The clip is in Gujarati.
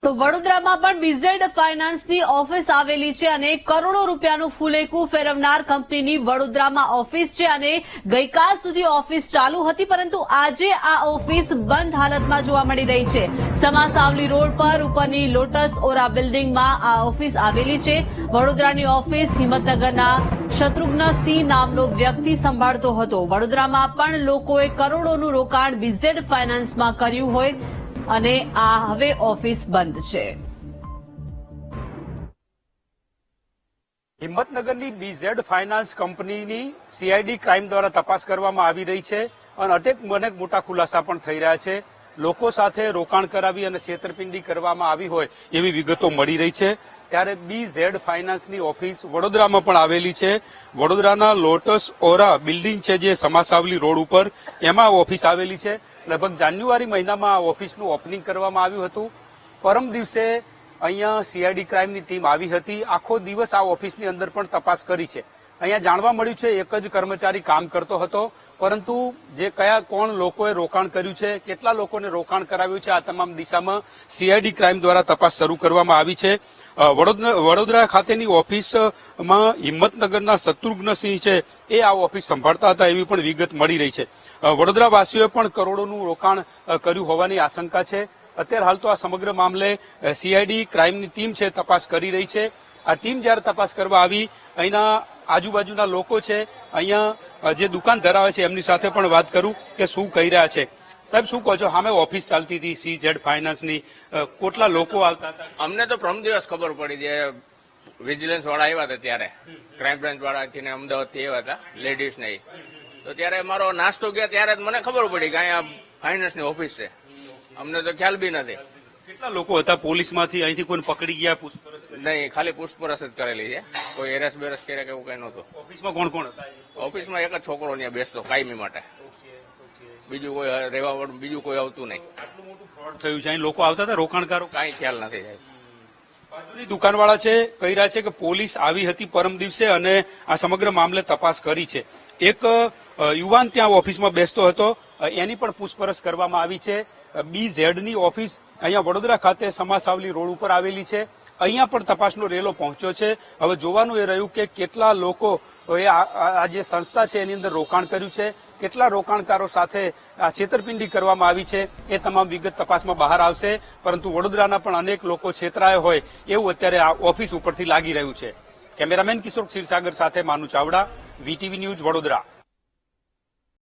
તો વડોદરામાં પણ બીઝેડ ફાઇનાન્સની ઓફિસ આવેલી છે અને કરોડો રૂપિયાનું ફૂલેકું ફેરવનાર કંપનીની વડોદરામાં ઓફિસ છે અને ગઈકાલ સુધી ઓફિસ ચાલુ હતી, પરંતુ આજે આ ઓફિસ બંધ હાલતમાં જોવા મળી રહી છે। સમાસાવલી રોડ પર ઉપરની લોટસ ઓરા બિલ્ડિંગમાં આ ઓફિસ આવેલી છે। વડોદરાની ઓફિસ હિંમતનગરના શત્રુઘ્નસિંહ નામનો વ્યક્તિ સંભાળતો હતો। વડોદરામાં પણ લોકોએ કરોડોનું રોકાણ બીઝેડ ફાઇનાન્સમાં કર્યું હોય અને આ હવે ઓફિસ બંધ છે। હિંમતનગરની બીઝેડ ફાઇનાન્સ કંપનીની સીઆઈડી ક્રાઇમ દ્વારા તપાસ કરવામાં આવી રહી છે અને અનેક મોટા ખુલાસા પણ થઈ રહ્યા છે। લોકો સાથે રોકાણ કરાવી અને છેતરપિંડી કરવામાં આવી હોય એવી વિગતો મળી રહી છે। ત્યારે બીઝેડ ફાઇનાન્સની ઓફિસ વડોદરામાં પણ આવેલી છે। વડોદરાના લોટસ ઓરા બિલ્ડિંગ છે જે સમાસાવલી રોડ ઉપર, એમાં ઓફિસ આવેલી છે। લગભગ જાન્યુઆરી મહિનામાં આ ઓફિસનું ઓપનિંગ કરવામાં આવ્યું હતું। પરમ દિવસે અહીંયા સીઆઈડી ક્રાઇમની ટીમ આવી હતી। આખો દિવસ આ ઓફિસની અંદર પણ તપાસ કરી છે। અહીંયા જાણવા મળ્યું છે એક જ કર્મચારી કામ કરતો હતો, પરંતુ જે કોણ લોકોએ રોકાણ કર્યું છે, કેટલા લોકોને રોકાણ કરાવ્યું છે, આ તમામ દિશામાં સીઆઈડી ક્રાઇમ દ્વારા તપાસ શરૂ કરવામાં આવી છે। વડોદરા ખાતેની ઓફિસમાં હિંમતનગરના શત્રુઘ્નસિંહ છે એ આ ઓફિસ સંભાળતા હતા એવી પણ વિગત મળી રહી છે। વડોદરાવાસીઓએ પણ કરોડોનું રોકાણ કર્યું હોવાની આશંકા છે। અત્યારે હાલ તો આ સમગ્ર મામલે સીઆઈડી ક્રાઇમની ટીમ છે તપાસ કરી રહી છે। આ ટીમ જયારે તપાસ કરવા આવી, અહીંના આજુબાજુના લોકો છે, અહીંયા જે દુકાન ધરાવે છે એમની સાથે પણ વાત કરું કે શું કહી રહ્યા છે। સાહેબ, શું કહો છો? સામે ઓફિસ ચાલતી હતી સીઝેડ ફાઇનાન્સની, કેટલા લોકો આવતા હતા? અમને તો પ્રથમ દિવસ ખબર પડી, જે વિજિલન્સ વાળા આવ્યા હતા ત્યારે, ક્રાઇમ બ્રાન્ચ વાળા અમદાવાદથી આવ્યા હતા, લેડીઝ ને, તો ત્યારે મારો નાસ્તો ગયા ત્યારે મને ખબર પડી કે અહીંયા ફાઇનાન્સની ઓફિસ છે। અમને તો ખ્યાલ બી નથી। કેટલા લોકો હતા? પોલીસમાંથી અહીંથી કોઈને પકડી ગયા? પૂછપરછ નહીં, ખાલી પૂછપરછ જ કરેલી છે, કોઈ એરેસ બેરસ કર્યા કે એવું કઈ નહોતું। ઓફિસમાં કોણ કોણ હતા? ઓફિસમાં એક જ છોકરો ત્યાં બેસતો કાયમી માટે, બીજું કોઈ રહેવા વાળું બીજું કોઈ આવતું નહીં। આટલું મોટું ફ્રોડ થયું છે, અહીં લોકો આવતા હતા રોકાણકારો? કાંઈ ખ્યાલ નથી સાહેબ। બાજુની દુકાનવાળા છે કહી રહ્યા છે કે પોલીસ આવી હતી પરમ દિવસે અને આ સમગ્ર મામલે તપાસ કરી છે। એક યુવાન ત્યાં ઓફિસમાં બેસતો હતો, એની પણ પૂછપરછ કરવામાં આવી છે। બીઝેડની ઓફિસ અહીંયા વડોદરા ખાતે સમાસાવલી રોડ ઉપર આવેલી છે। અહીંયા પણ તપાસનો રેલો પહોંચ્યો છે। હવે જોવાનું એ રહ્યું કે કેટલા લોકો આ જે સંસ્થા છે એની અંદર રોકાણ કર્યું છે, કેટલા રોકાણકારો સાથે આ છેતરપિંડી કરવામાં આવી છે, એ તમામ વિગત તપાસમાં બહાર આવશે। પરંતુ વડોદરાના પણ અનેક લોકો છેતરાયા હોય એવું અત્યારે આ ઓફિસ ઉપરથી લાગી રહ્યું છે। કેમેરામેન કિશોર ક્ષીરસાગર સાથે માનુ ચાવડા, વીટીવી ન્યૂઝ, વડોદરા।